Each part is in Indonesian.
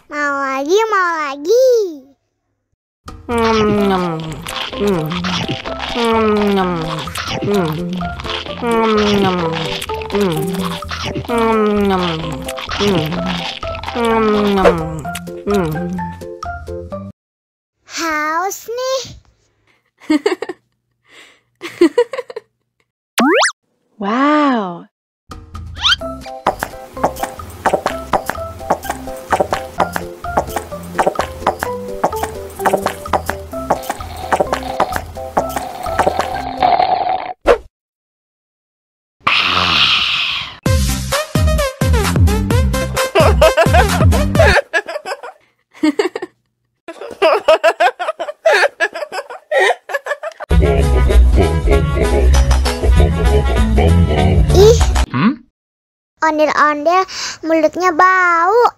Mau lagi, mau lagi. Haus nih. Wow. Ih, ondel-ondel mulutnya bau.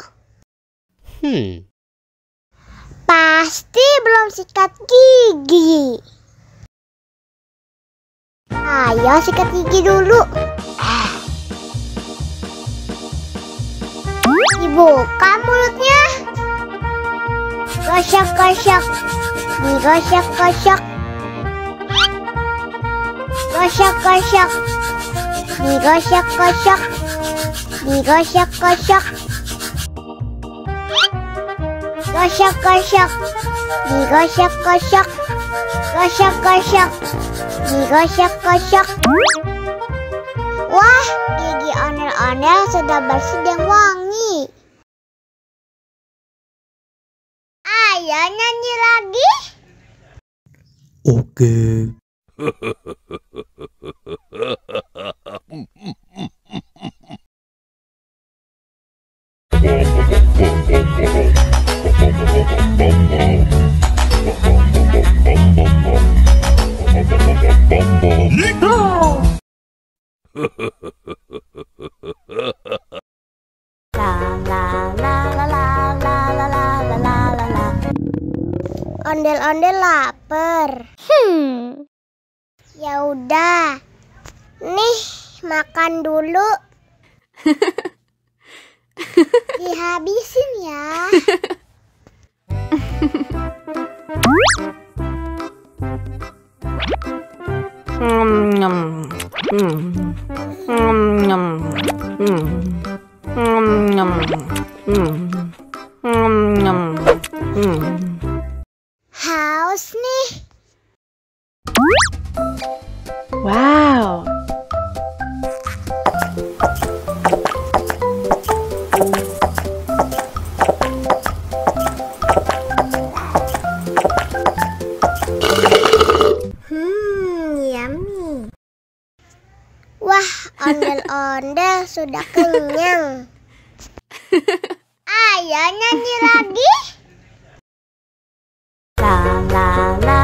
Pasti belum sikat gigi. Ayo sikat gigi dulu. Dibuka mulutnya. Gosok-gosok. Digosok-gosok. Gosok-gosok. Digosok-gosok. Digosok-gosok. Gosok-gosok. Digosok-gosok. Gosok-gosok. Digosok-gosok. Wah, gigi ondel-ondel sudah bersih dan wangi. Ayo nyanyi lagi. Oke. Ondel-ondel lapar. Ya udah. Nih, makan dulu. Dihabisin ya. Haus nih. Wow. Yummy. Wah, ondel-ondel sudah kenyang. Ayo nyanyi lagi. La la la